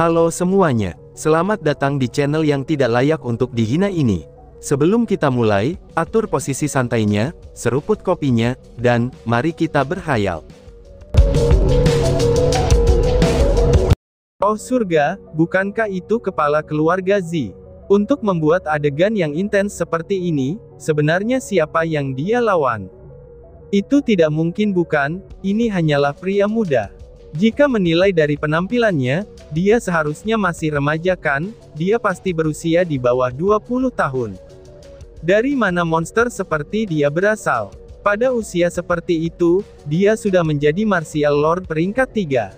Halo semuanya, selamat datang di channel yang tidak layak untuk dihina ini. Sebelum kita mulai, atur posisi santainya, seruput kopinya, dan mari kita berkhayal. Oh surga, bukankah itu kepala keluarga Z? Untuk membuat adegan yang intens seperti ini, sebenarnya siapa yang dia lawan? Itu tidak mungkin bukan, ini hanyalah pria muda. Jika menilai dari penampilannya, dia seharusnya masih remaja kan, dia pasti berusia di bawah 20 tahun. Dari mana monster seperti dia berasal? Pada usia seperti itu, dia sudah menjadi martial lord peringkat 3.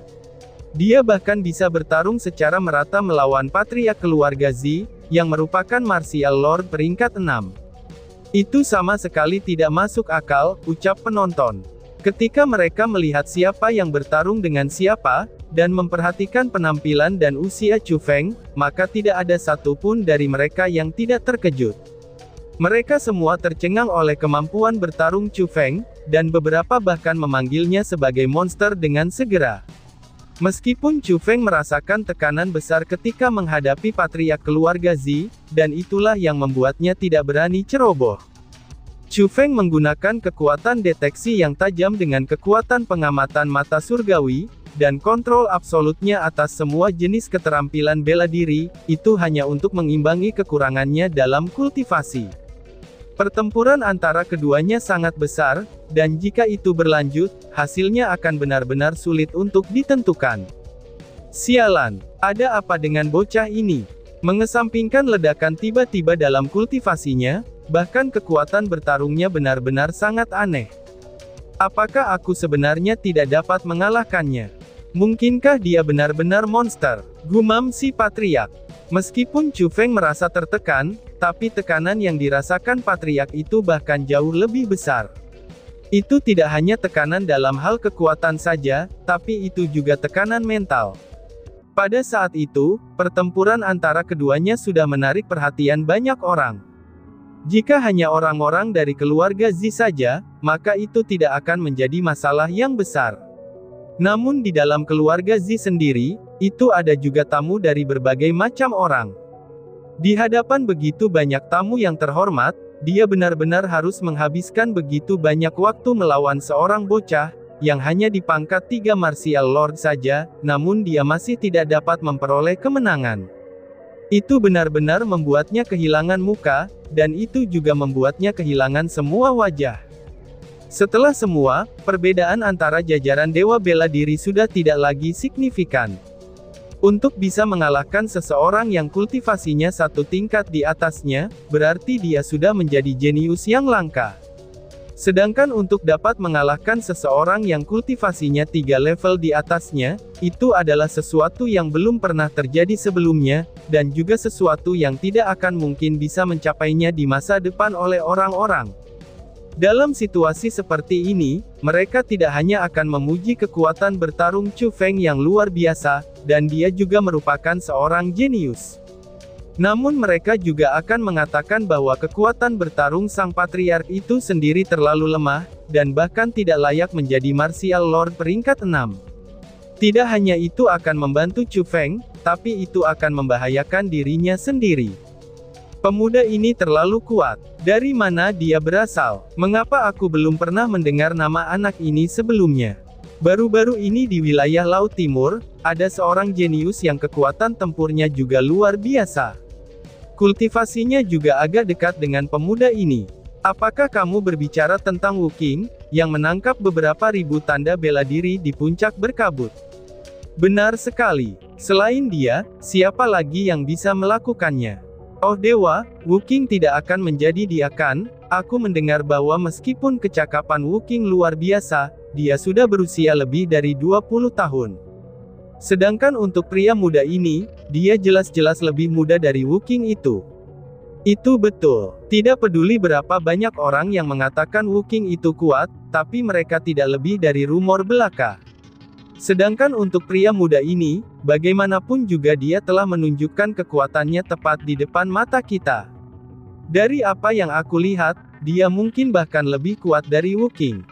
Dia bahkan bisa bertarung secara merata melawan patriark keluarga Z, yang merupakan martial lord peringkat 6. Itu sama sekali tidak masuk akal, ucap penonton. Ketika mereka melihat siapa yang bertarung dengan siapa, dan memperhatikan penampilan dan usia Chu Feng, maka tidak ada satupun dari mereka yang tidak terkejut. Mereka semua tercengang oleh kemampuan bertarung Chu Feng, dan beberapa bahkan memanggilnya sebagai monster dengan segera. Meskipun Chu Feng merasakan tekanan besar ketika menghadapi patriark keluarga Z, dan itulah yang membuatnya tidak berani ceroboh. Chu Feng menggunakan kekuatan deteksi yang tajam dengan kekuatan pengamatan mata surgawi, dan kontrol absolutnya atas semua jenis keterampilan bela diri, itu hanya untuk mengimbangi kekurangannya dalam kultivasi. Pertempuran antara keduanya sangat besar, dan jika itu berlanjut, hasilnya akan benar-benar sulit untuk ditentukan. Sialan, ada apa dengan bocah ini? Mengesampingkan ledakan tiba-tiba dalam kultivasinya, bahkan kekuatan bertarungnya benar-benar sangat aneh. Apakah aku sebenarnya tidak dapat mengalahkannya? Mungkinkah dia benar-benar monster? Gumam si patriark. Meskipun Chu Feng merasa tertekan, tapi tekanan yang dirasakan patriark itu bahkan jauh lebih besar. Itu tidak hanya tekanan dalam hal kekuatan saja, tapi itu juga tekanan mental. Pada saat itu, pertempuran antara keduanya sudah menarik perhatian banyak orang. Jika hanya orang-orang dari keluarga Z saja, maka itu tidak akan menjadi masalah yang besar. Namun di dalam keluarga Z sendiri, itu ada juga tamu dari berbagai macam orang. Di hadapan begitu banyak tamu yang terhormat, dia benar-benar harus menghabiskan begitu banyak waktu melawan seorang bocah, yang hanya dipangkat 3 martial lord saja, namun dia masih tidak dapat memperoleh kemenangan. Itu benar-benar membuatnya kehilangan muka, dan itu juga membuatnya kehilangan semua wajah. Setelah semua, perbedaan antara jajaran dewa bela diri sudah tidak lagi signifikan. Untuk bisa mengalahkan seseorang yang kultivasinya satu tingkat di atasnya, berarti dia sudah menjadi jenius yang langka. Sedangkan untuk dapat mengalahkan seseorang yang kultivasinya 3 level di atasnya, itu adalah sesuatu yang belum pernah terjadi sebelumnya, dan juga sesuatu yang tidak akan mungkin bisa mencapainya di masa depan oleh orang-orang. Dalam situasi seperti ini, mereka tidak hanya akan memuji kekuatan bertarung Chu Feng yang luar biasa, dan dia juga merupakan seorang jenius. Namun mereka juga akan mengatakan bahwa kekuatan bertarung sang patriark itu sendiri terlalu lemah, dan bahkan tidak layak menjadi martial lord peringkat 6. Tidak hanya itu akan membantu Chu Feng, tapi itu akan membahayakan dirinya sendiri. Pemuda ini terlalu kuat. Dari mana dia berasal? Mengapa aku belum pernah mendengar nama anak ini sebelumnya? Baru-baru ini di wilayah Laut Timur, ada seorang jenius yang kekuatan tempurnya juga luar biasa. Kultivasinya juga agak dekat dengan pemuda ini. Apakah kamu berbicara tentang Wu Qing, yang menangkap beberapa ribu tanda bela diri di puncak berkabut? Benar sekali. Selain dia, siapa lagi yang bisa melakukannya? Oh dewa, Wu Qing tidak akan menjadi dia kan? Aku mendengar bahwa meskipun kecakapan Wu Qing luar biasa, dia sudah berusia lebih dari 20 tahun. Sedangkan untuk pria muda ini, dia jelas-jelas lebih muda dari Wu Qing itu. Itu betul. Tidak peduli berapa banyak orang yang mengatakan Wu Qing itu kuat, tapi mereka tidak lebih dari rumor belaka. Sedangkan untuk pria muda ini, bagaimanapun juga dia telah menunjukkan kekuatannya tepat di depan mata kita. Dari apa yang aku lihat, dia mungkin bahkan lebih kuat dari Wu Qing.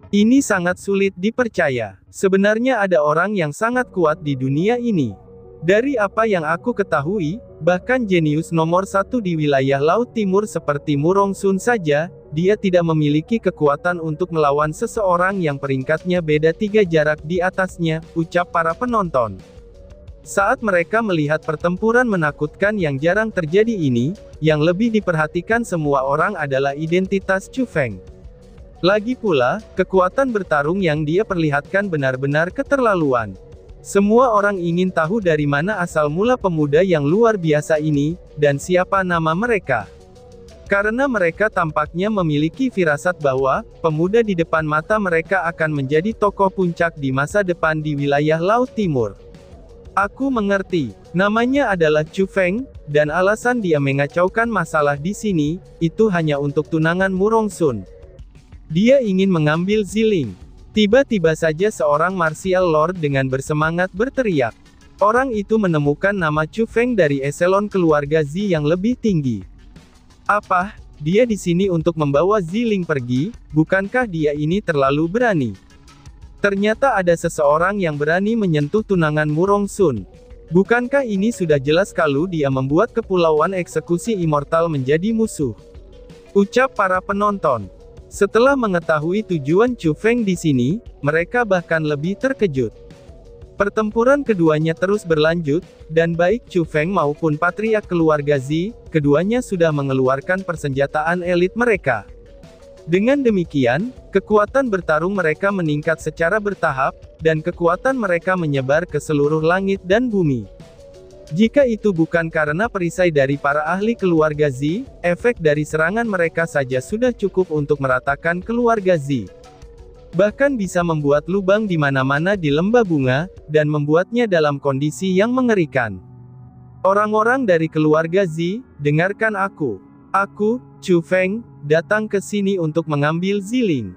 Ini sangat sulit dipercaya. Sebenarnya ada orang yang sangat kuat di dunia ini. Dari apa yang aku ketahui, bahkan jenius nomor satu di wilayah Laut Timur seperti Murong Sun saja, dia tidak memiliki kekuatan untuk melawan seseorang yang peringkatnya beda 3 jarak di atasnya, ucap para penonton. Saat mereka melihat pertempuran menakutkan yang jarang terjadi ini, yang lebih diperhatikan semua orang adalah identitas Chu Feng. Lagi pula, kekuatan bertarung yang dia perlihatkan benar-benar keterlaluan. Semua orang ingin tahu dari mana asal mula pemuda yang luar biasa ini, dan siapa nama mereka. Karena mereka tampaknya memiliki firasat bahwa, pemuda di depan mata mereka akan menjadi tokoh puncak di masa depan di wilayah Laut Timur. Aku mengerti, namanya adalah Chu Feng, dan alasan dia mengacaukan masalah di sini, itu hanya untuk tunangan Murong Sun. Dia ingin mengambil Ziling. Tiba-tiba saja seorang martial lord dengan bersemangat berteriak. Orang itu menemukan nama Chu Feng dari eselon keluarga Zi yang lebih tinggi. Apa? Dia di sini untuk membawa Ziling pergi? Bukankah dia ini terlalu berani? Ternyata ada seseorang yang berani menyentuh tunangan Murong Sun. Bukankah ini sudah jelas kalau dia membuat kepulauan eksekusi immortal menjadi musuh? Ucap para penonton. Setelah mengetahui tujuan Chu Feng di sini, mereka bahkan lebih terkejut. Pertempuran keduanya terus berlanjut, dan baik Chu Feng maupun patriark keluarga Zi, keduanya sudah mengeluarkan persenjataan elit mereka. Dengan demikian, kekuatan bertarung mereka meningkat secara bertahap, dan kekuatan mereka menyebar ke seluruh langit dan bumi. Jika itu bukan karena perisai dari para ahli keluarga Zi, efek dari serangan mereka saja sudah cukup untuk meratakan keluarga Zi. Bahkan bisa membuat lubang di mana-mana di lembah bunga, dan membuatnya dalam kondisi yang mengerikan. Orang-orang dari keluarga Zi, dengarkan aku. Aku, Chu Feng, datang ke sini untuk mengambil Ziling.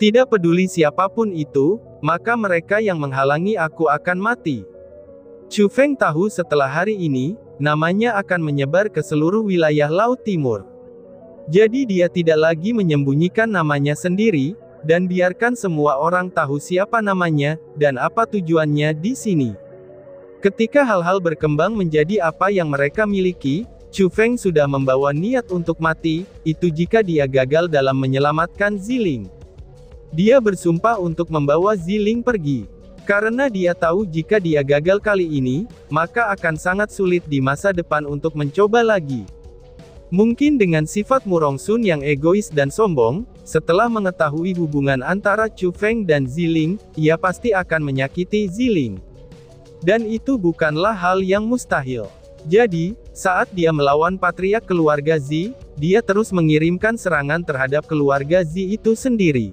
Tidak peduli siapapun itu, maka mereka yang menghalangi aku akan mati. Chu Feng tahu setelah hari ini, namanya akan menyebar ke seluruh wilayah Laut Timur. Jadi dia tidak lagi menyembunyikan namanya sendiri, dan biarkan semua orang tahu siapa namanya, dan apa tujuannya di sini. Ketika hal-hal berkembang menjadi apa yang mereka miliki, Chu Feng sudah membawa niat untuk mati, itu jika dia gagal dalam menyelamatkan Ziling. Dia bersumpah untuk membawa Ziling pergi. Karena dia tahu jika dia gagal kali ini, maka akan sangat sulit di masa depan untuk mencoba lagi. Mungkin dengan sifat Murong Sun yang egois dan sombong, setelah mengetahui hubungan antara Chu Feng dan Ziling, ia pasti akan menyakiti Ziling. Dan itu bukanlah hal yang mustahil. Jadi, saat dia melawan patriark keluarga Zi, dia terus mengirimkan serangan terhadap keluarga Zi itu sendiri.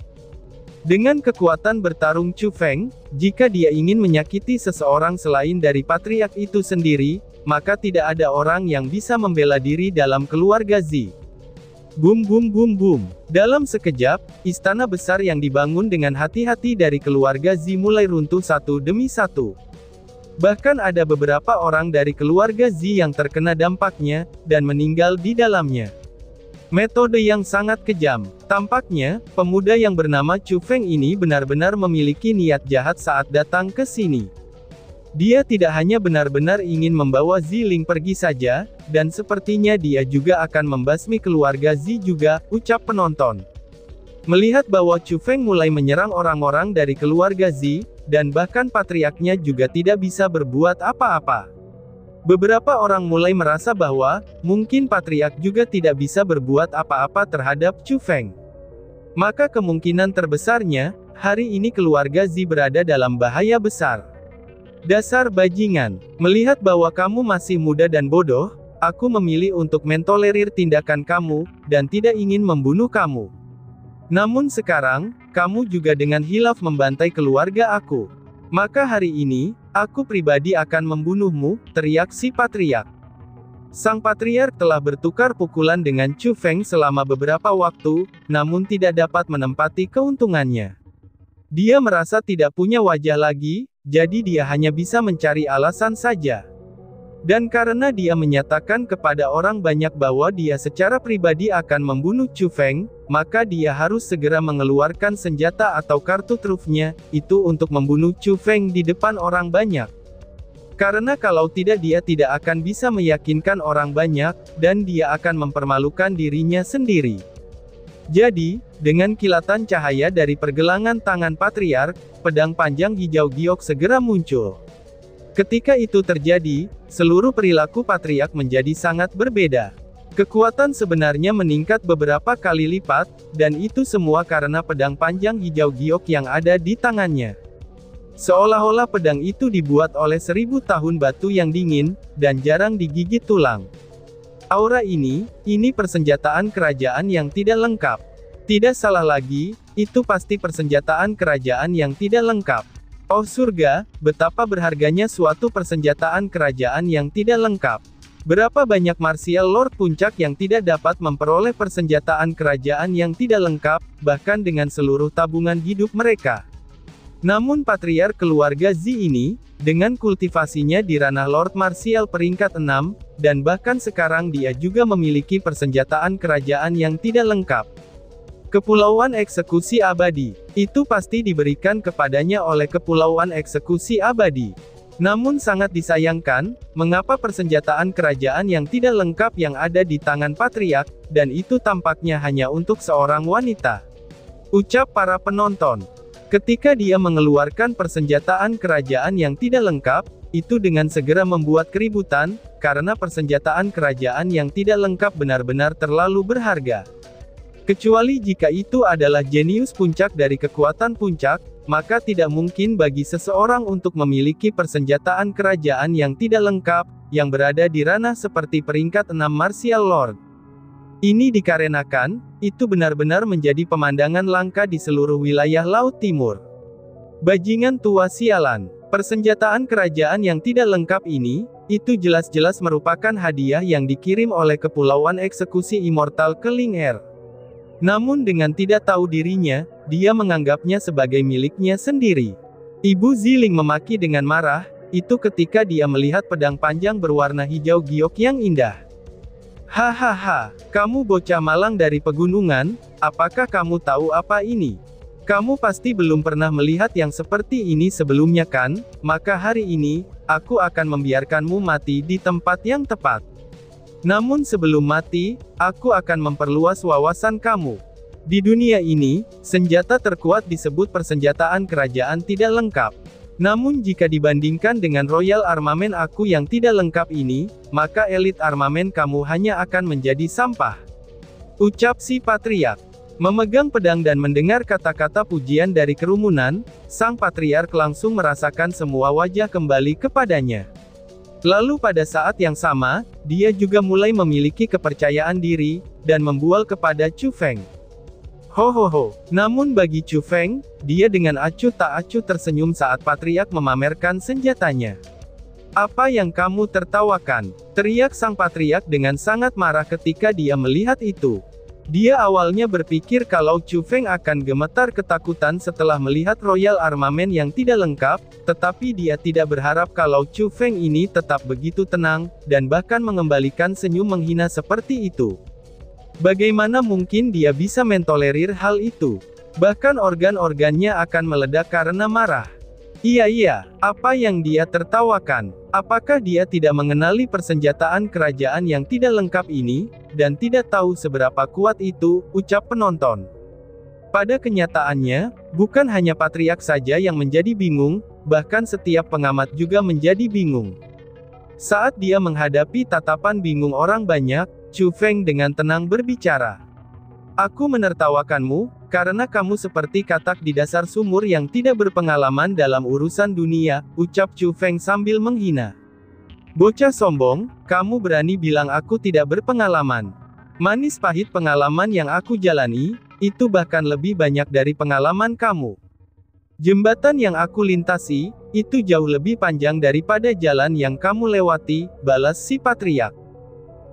Dengan kekuatan bertarung Chu Feng, jika dia ingin menyakiti seseorang selain dari patriark itu sendiri, maka tidak ada orang yang bisa membela diri dalam keluarga Zi. Bum bum bum bum. Dalam sekejap, istana besar yang dibangun dengan hati-hati dari keluarga Zi mulai runtuh satu demi satu. Bahkan ada beberapa orang dari keluarga Zi yang terkena dampaknya, dan meninggal di dalamnya. Metode yang sangat kejam. Tampaknya, pemuda yang bernama Chu Feng ini benar-benar memiliki niat jahat saat datang ke sini. Dia tidak hanya benar-benar ingin membawa Ziling pergi saja, dan sepertinya dia juga akan membasmi keluarga Zi juga, ucap penonton. Melihat bahwa Chu Feng mulai menyerang orang-orang dari keluarga Zi, dan bahkan patriarknya juga tidak bisa berbuat apa-apa. Beberapa orang mulai merasa bahwa, mungkin patriark juga tidak bisa berbuat apa-apa terhadap Chu Feng. Maka kemungkinan terbesarnya, hari ini keluarga Zi berada dalam bahaya besar. Dasar bajingan, melihat bahwa kamu masih muda dan bodoh, aku memilih untuk mentolerir tindakan kamu, dan tidak ingin membunuh kamu. Namun sekarang, kamu juga dengan hilaf membantai keluarga aku. Maka hari ini, aku pribadi akan membunuhmu, teriak si patriark. Sang patriark telah bertukar pukulan dengan Chu Feng selama beberapa waktu, namun tidak dapat menempati keuntungannya. Dia merasa tidak punya wajah lagi, jadi dia hanya bisa mencari alasan saja. Dan karena dia menyatakan kepada orang banyak bahwa dia secara pribadi akan membunuh Chu Feng, maka dia harus segera mengeluarkan senjata atau kartu trufnya, itu untuk membunuh Chu Feng di depan orang banyak. Karena kalau tidak dia tidak akan bisa meyakinkan orang banyak, dan dia akan mempermalukan dirinya sendiri. Jadi, dengan kilatan cahaya dari pergelangan tangan patriark, pedang panjang hijau giok segera muncul. Ketika itu terjadi, seluruh perilaku patriark menjadi sangat berbeda. Kekuatan sebenarnya meningkat beberapa kali lipat, dan itu semua karena pedang panjang hijau giok yang ada di tangannya. Seolah-olah pedang itu dibuat oleh 1000 tahun batu yang dingin, dan jarang digigit tulang. Aura ini persenjataan kerajaan yang tidak lengkap. Tidak salah lagi, itu pasti persenjataan kerajaan yang tidak lengkap. Oh surga, betapa berharganya suatu persenjataan kerajaan yang tidak lengkap. Berapa banyak martial lord puncak yang tidak dapat memperoleh persenjataan kerajaan yang tidak lengkap, bahkan dengan seluruh tabungan hidup mereka. Namun patriark keluarga Z ini, dengan kultivasinya di ranah Lord Martial peringkat 6, dan bahkan sekarang dia juga memiliki persenjataan kerajaan yang tidak lengkap. Kepulauan Eksekusi Abadi, itu pasti diberikan kepadanya oleh Kepulauan Eksekusi Abadi. Namun sangat disayangkan, mengapa persenjataan kerajaan yang tidak lengkap yang ada di tangan patriark, dan itu tampaknya hanya untuk seorang wanita. Ucap para penonton. Ketika dia mengeluarkan persenjataan kerajaan yang tidak lengkap, itu dengan segera membuat keributan, karena persenjataan kerajaan yang tidak lengkap benar-benar terlalu berharga. Kecuali jika itu adalah jenius puncak dari kekuatan puncak, maka tidak mungkin bagi seseorang untuk memiliki persenjataan kerajaan yang tidak lengkap, yang berada di ranah seperti peringkat 6 Martial Lord. Ini dikarenakan, itu benar-benar menjadi pemandangan langka di seluruh wilayah Laut Timur. Bajingan tua sialan. Persenjataan kerajaan yang tidak lengkap ini, itu jelas-jelas merupakan hadiah yang dikirim oleh Kepulauan Eksekusi Immortal ke Ling Er. Namun dengan tidak tahu dirinya, dia menganggapnya sebagai miliknya sendiri. Ibu Ziling memaki dengan marah, itu ketika dia melihat pedang panjang berwarna hijau giok yang indah. Hahaha, kamu bocah malang dari pegunungan, apakah kamu tahu apa ini? Kamu pasti belum pernah melihat yang seperti ini sebelumnya kan? Maka hari ini, aku akan membiarkanmu mati di tempat yang tepat. Namun sebelum mati, aku akan memperluas wawasan kamu. Di dunia ini, senjata terkuat disebut persenjataan kerajaan tidak lengkap. Namun jika dibandingkan dengan Royal Armament aku yang tidak lengkap ini, maka elit armamen kamu hanya akan menjadi sampah. Ucap si patriark. Memegang pedang dan mendengar kata-kata pujian dari kerumunan, sang patriark langsung merasakan semua wajah kembali kepadanya. Lalu pada saat yang sama, dia juga mulai memiliki kepercayaan diri, dan membual kepada Chu Feng. Hohoho. Namun bagi Chu Feng, dia dengan acuh tak acuh tersenyum saat patriark memamerkan senjatanya. Apa yang kamu tertawakan? Teriak sang patriark dengan sangat marah ketika dia melihat itu. Dia awalnya berpikir kalau Chu Feng akan gemetar ketakutan setelah melihat Royal Armament yang tidak lengkap, tetapi dia tidak berharap kalau Chu Feng ini tetap begitu tenang, dan bahkan mengembalikan senyum menghina seperti itu. Bagaimana mungkin dia bisa mentolerir hal itu? Bahkan organ-organnya akan meledak karena marah. Iya, apa yang dia tertawakan? Apakah dia tidak mengenali persenjataan kerajaan yang tidak lengkap ini, dan tidak tahu seberapa kuat itu, ucap penonton. Pada kenyataannya, bukan hanya patriark saja yang menjadi bingung, bahkan setiap pengamat juga menjadi bingung. Saat dia menghadapi tatapan bingung orang banyak, Chu Feng dengan tenang berbicara. Aku menertawakanmu, karena kamu seperti katak di dasar sumur yang tidak berpengalaman dalam urusan dunia, ucap Chu Feng sambil menghina. Bocah sombong, kamu berani bilang aku tidak berpengalaman. Manis pahit pengalaman yang aku jalani, itu bahkan lebih banyak dari pengalaman kamu. Jembatan yang aku lintasi, itu jauh lebih panjang daripada jalan yang kamu lewati, balas si patriark.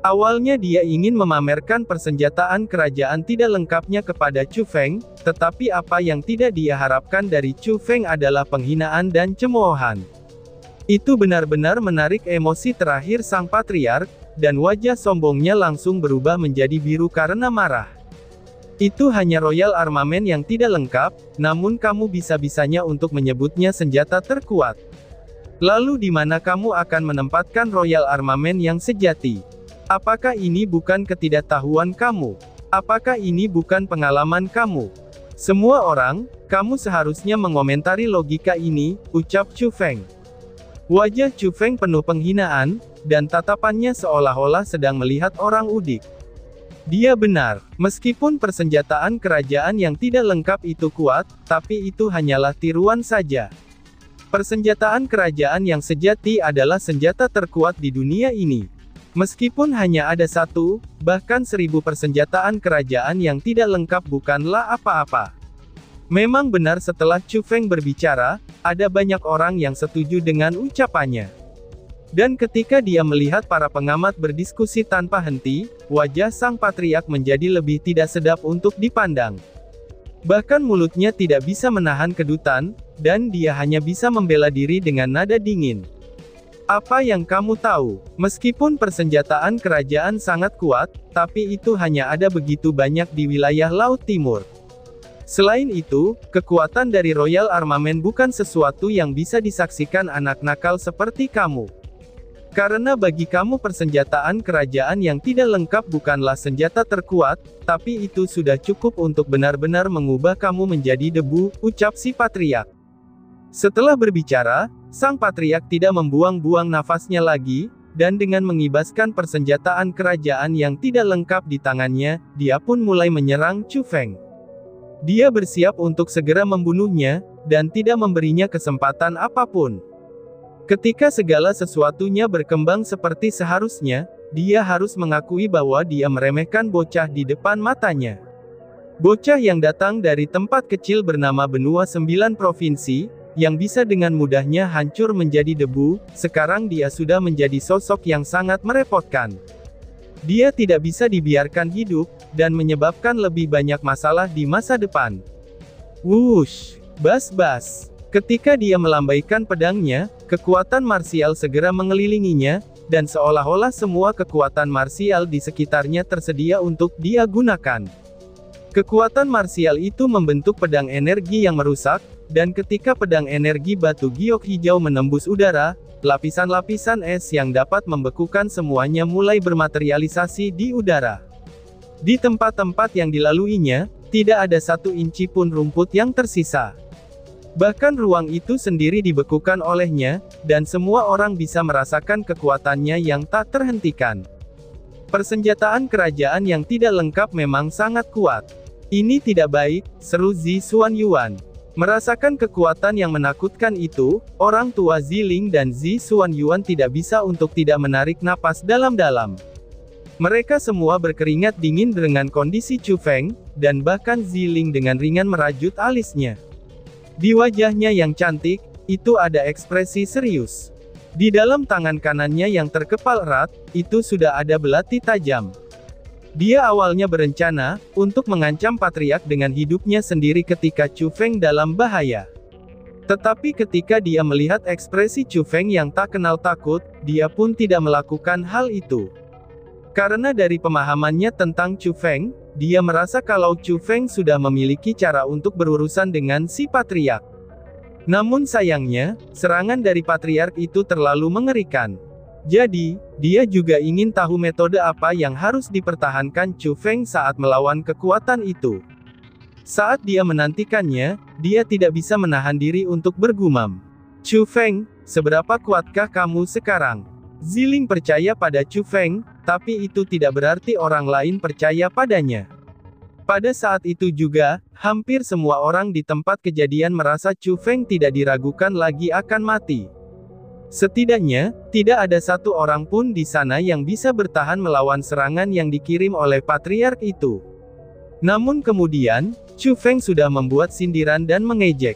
Awalnya dia ingin memamerkan persenjataan kerajaan tidak lengkapnya kepada Chu Feng, tetapi apa yang tidak dia harapkan dari Chu Feng adalah penghinaan dan cemoohan. Itu benar-benar menarik emosi terakhir sang patriark, dan wajah sombongnya langsung berubah menjadi biru karena marah. Itu hanya Royal Armament yang tidak lengkap, namun kamu bisa-bisanya untuk menyebutnya senjata terkuat. Lalu di mana kamu akan menempatkan Royal Armament yang sejati? Apakah ini bukan ketidaktahuan kamu? Apakah ini bukan pengalaman kamu? Semua orang, kamu seharusnya mengomentari logika ini, ucap Chu Feng. Wajah Chu Feng penuh penghinaan, dan tatapannya seolah-olah sedang melihat orang udik. Dia benar, meskipun persenjataan kerajaan yang tidak lengkap itu kuat, tapi itu hanyalah tiruan saja. Persenjataan kerajaan yang sejati adalah senjata terkuat di dunia ini. Meskipun hanya ada 1, bahkan 1000 persenjataan kerajaan yang tidak lengkap bukanlah apa-apa. Memang benar setelah Chu Feng berbicara, ada banyak orang yang setuju dengan ucapannya. Dan ketika dia melihat para pengamat berdiskusi tanpa henti, wajah sang patriark menjadi lebih tidak sedap untuk dipandang. Bahkan mulutnya tidak bisa menahan kedutan, dan dia hanya bisa membela diri dengan nada dingin. Apa yang kamu tahu? Meskipun persenjataan kerajaan sangat kuat, tapi itu hanya ada begitu banyak di wilayah Laut Timur. Selain itu, kekuatan dari Royal Armament bukan sesuatu yang bisa disaksikan anak nakal seperti kamu. Karena bagi kamu persenjataan kerajaan yang tidak lengkap bukanlah senjata terkuat, tapi itu sudah cukup untuk benar-benar mengubah kamu menjadi debu, ucap si patriark. Setelah berbicara, sang patriark tidak membuang-buang nafasnya lagi, dan dengan mengibaskan persenjataan kerajaan yang tidak lengkap di tangannya, dia pun mulai menyerang Chu Feng. Dia bersiap untuk segera membunuhnya, dan tidak memberinya kesempatan apapun. Ketika segala sesuatunya berkembang seperti seharusnya, dia harus mengakui bahwa dia meremehkan bocah di depan matanya. Bocah yang datang dari tempat kecil bernama Benua 9 Provinsi, yang bisa dengan mudahnya hancur menjadi debu, sekarang dia sudah menjadi sosok yang sangat merepotkan. Dia tidak bisa dibiarkan hidup, dan menyebabkan lebih banyak masalah di masa depan. Wush! Bas-bas! Ketika dia melambaikan pedangnya, kekuatan marsial segera mengelilinginya, dan seolah-olah semua kekuatan marsial di sekitarnya tersedia untuk dia gunakan. Kekuatan marsial itu membentuk pedang energi yang merusak, dan ketika pedang energi batu giok hijau menembus udara, lapisan-lapisan es yang dapat membekukan semuanya mulai bermaterialisasi di udara. Di tempat-tempat yang dilaluinya, tidak ada 1 inci pun rumput yang tersisa. Bahkan ruang itu sendiri dibekukan olehnya, dan semua orang bisa merasakan kekuatannya yang tak terhentikan. Persenjataan kerajaan yang tidak lengkap memang sangat kuat. Ini tidak baik, seru Zi Xuanyuan. Merasakan kekuatan yang menakutkan itu, orang tua Ziling dan Zi Xuanyuan tidak bisa untuk tidak menarik napas dalam-dalam. Mereka semua berkeringat dingin dengan kondisi Chu Feng, dan bahkan Ziling dengan ringan merajut alisnya. Di wajahnya yang cantik, itu ada ekspresi serius. Di dalam tangan kanannya yang terkepal erat, itu sudah ada belati tajam. Dia awalnya berencana untuk mengancam patriark dengan hidupnya sendiri ketika Chu Feng dalam bahaya. Tetapi ketika dia melihat ekspresi Chu Feng yang tak kenal takut, dia pun tidak melakukan hal itu. Karena dari pemahamannya tentang Chu Feng, dia merasa kalau Chu Feng sudah memiliki cara untuk berurusan dengan si patriark. Namun sayangnya, serangan dari patriark itu terlalu mengerikan. Jadi, dia juga ingin tahu metode apa yang harus dipertahankan Chu Feng saat melawan kekuatan itu. Saat dia menantikannya, dia tidak bisa menahan diri untuk bergumam. Chu Feng, seberapa kuatkah kamu sekarang? Ziling percaya pada Chu Feng, tapi itu tidak berarti orang lain percaya padanya. Pada saat itu juga, hampir semua orang di tempat kejadian merasa Chu Feng tidak diragukan lagi akan mati. Setidaknya, tidak ada 1 orang pun di sana yang bisa bertahan melawan serangan yang dikirim oleh patriark itu. Namun kemudian, Chu Feng sudah membuat sindiran dan mengejek.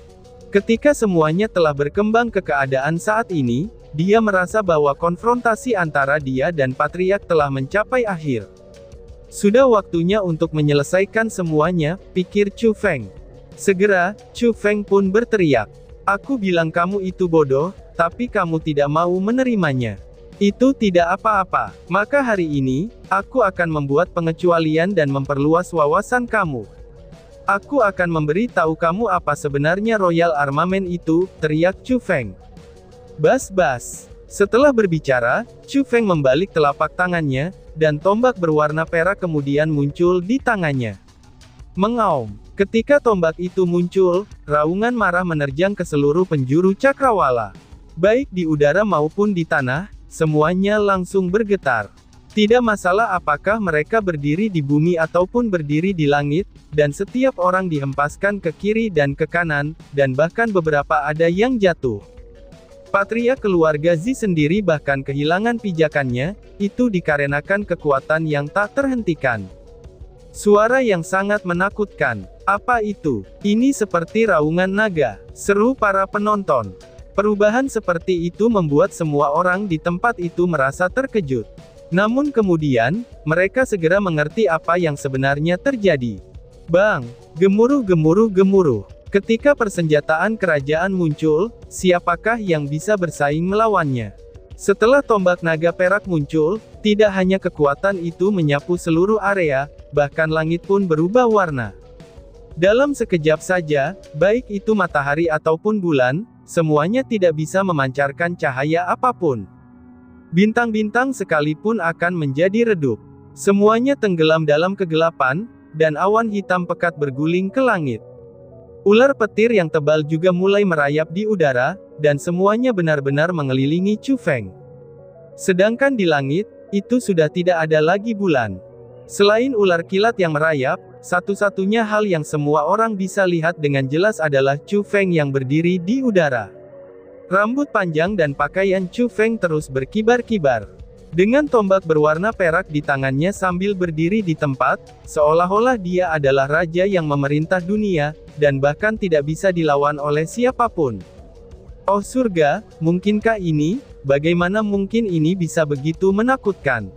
Ketika semuanya telah berkembang ke keadaan saat ini, dia merasa bahwa konfrontasi antara dia dan patriark telah mencapai akhir. Sudah waktunya untuk menyelesaikan semuanya, pikir Chu Feng. Segera, Chu Feng pun berteriak. Aku bilang kamu itu bodoh, tapi kamu tidak mau menerimanya. Itu tidak apa-apa. Maka hari ini, aku akan membuat pengecualian dan memperluas wawasan kamu. Aku akan memberi tahu kamu apa sebenarnya Royal Armament itu, teriak Chu Feng. Bas-bas. Setelah berbicara, Chu Feng membalik telapak tangannya, dan tombak berwarna perak kemudian muncul di tangannya. Mengaum. Ketika tombak itu muncul, raungan marah menerjang ke seluruh penjuru cakrawala. Baik di udara maupun di tanah, semuanya langsung bergetar. Tidak masalah apakah mereka berdiri di bumi ataupun berdiri di langit, dan setiap orang dihempaskan ke kiri dan ke kanan, dan bahkan beberapa ada yang jatuh. Patria keluarga Zi sendiri bahkan kehilangan pijakannya, itu dikarenakan kekuatan yang tak terhentikan. Suara yang sangat menakutkan. Apa itu? Ini seperti raungan naga, seru para penonton. Perubahan seperti itu membuat semua orang di tempat itu merasa terkejut. Namun kemudian, mereka segera mengerti apa yang sebenarnya terjadi. Bang! Gemuruh-gemuruh-gemuruh. Ketika persenjataan kerajaan muncul, siapakah yang bisa bersaing melawannya? Setelah tombak naga perak muncul, tidak hanya kekuatan itu menyapu seluruh area, bahkan langit pun berubah warna. Dalam sekejap saja, baik itu matahari ataupun bulan, semuanya tidak bisa memancarkan cahaya apapun. Bintang-bintang sekalipun akan menjadi redup. Semuanya tenggelam dalam kegelapan, dan awan hitam pekat berguling ke langit. Ular petir yang tebal juga mulai merayap di udara, dan semuanya benar-benar mengelilingi Chu Feng. Sedangkan di langit, itu sudah tidak ada lagi bulan. Selain ular kilat yang merayap, satu-satunya hal yang semua orang bisa lihat dengan jelas adalah Chu Feng yang berdiri di udara. Rambut panjang dan pakaian Chu Feng terus berkibar-kibar. Dengan tombak berwarna perak di tangannya sambil berdiri di tempat, seolah-olah dia adalah raja yang memerintah dunia, dan bahkan tidak bisa dilawan oleh siapapun. Oh surga, mungkinkah ini? Bagaimana mungkin ini bisa begitu menakutkan?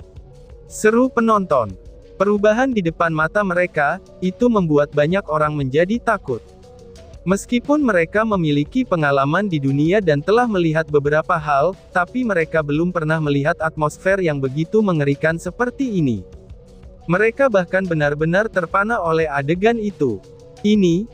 Seru penonton. Perubahan di depan mata mereka, itu membuat banyak orang menjadi takut. Meskipun mereka memiliki pengalaman di dunia dan telah melihat beberapa hal, tapi mereka belum pernah melihat atmosfer yang begitu mengerikan seperti ini. Mereka bahkan benar-benar terpana oleh adegan itu. Ini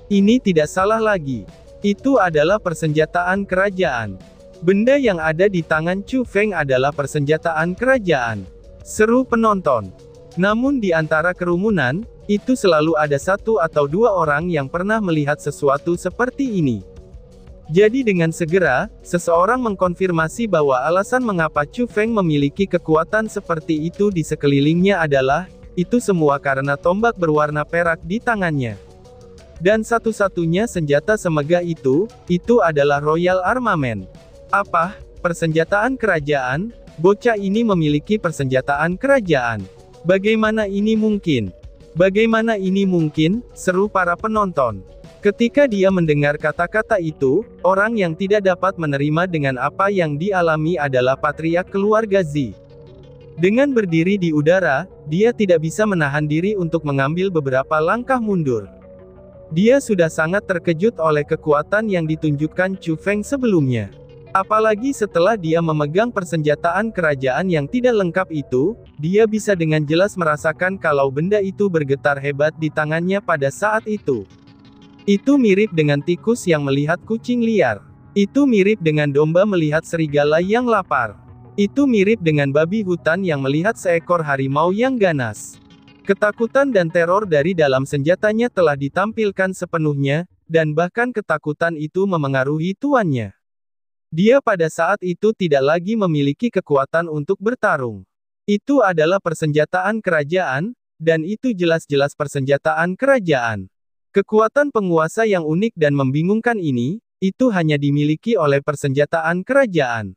tidak salah lagi. Itu adalah persenjataan kerajaan. Benda yang ada di tangan Chu Feng adalah persenjataan kerajaan. Seru penonton. Namun di antara kerumunan, itu selalu ada satu atau dua orang yang pernah melihat sesuatu seperti ini. Jadi dengan segera, seseorang mengkonfirmasi bahwa alasan mengapa Chu Feng memiliki kekuatan seperti itu di sekelilingnya adalah, itu semua karena tombak berwarna perak di tangannya. Dan satu-satunya senjata semegah itu adalah Royal Armament. Apa? Persenjataan kerajaan? Bocah ini memiliki persenjataan kerajaan. Bagaimana ini mungkin? Bagaimana ini mungkin? Seru para penonton. Ketika dia mendengar kata-kata itu, orang yang tidak dapat menerima dengan apa yang dialami adalah patriark keluarga Zi. Dengan berdiri di udara, dia tidak bisa menahan diri untuk mengambil beberapa langkah mundur. Dia sudah sangat terkejut oleh kekuatan yang ditunjukkan Chu Feng sebelumnya. Apalagi setelah dia memegang persenjataan kerajaan yang tidak lengkap itu, dia bisa dengan jelas merasakan kalau benda itu bergetar hebat di tangannya pada saat itu. Itu mirip dengan tikus yang melihat kucing liar. Itu mirip dengan domba melihat serigala yang lapar. Itu mirip dengan babi hutan yang melihat seekor harimau yang ganas. Ketakutan dan teror dari dalam senjatanya telah ditampilkan sepenuhnya, dan bahkan ketakutan itu memengaruhi tuannya. Dia pada saat itu tidak lagi memiliki kekuatan untuk bertarung. Itu adalah persenjataan kerajaan, dan itu jelas-jelas persenjataan kerajaan. Kekuatan penguasa yang unik dan membingungkan ini, itu hanya dimiliki oleh persenjataan kerajaan.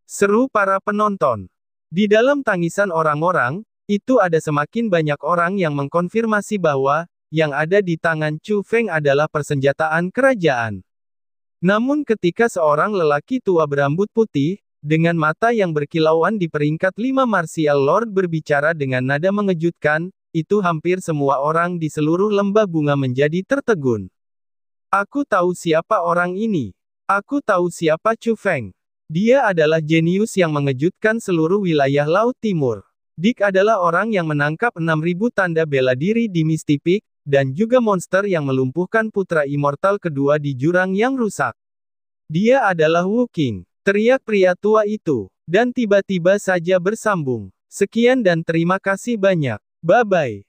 Seru para penonton. Di dalam tangisan orang-orang, itu ada semakin banyak orang yang mengkonfirmasi bahwa, yang ada di tangan Chu Feng adalah persenjataan kerajaan. Namun ketika seorang lelaki tua berambut putih, dengan mata yang berkilauan di peringkat 5 Martial Lord berbicara dengan nada mengejutkan, itu hampir semua orang di seluruh lembah bunga menjadi tertegun. Aku tahu siapa orang ini. Aku tahu siapa Chu Feng. Dia adalah jenius yang mengejutkan seluruh wilayah Laut Timur. Dick adalah orang yang menangkap 6.000 tanda bela diri di Misty Peak, dan juga monster yang melumpuhkan putra immortal kedua di jurang yang rusak. Dia adalah Wu King. teriak pria tua itu. Dan tiba-tiba saja bersambung. Sekian dan terima kasih banyak. Bye-bye.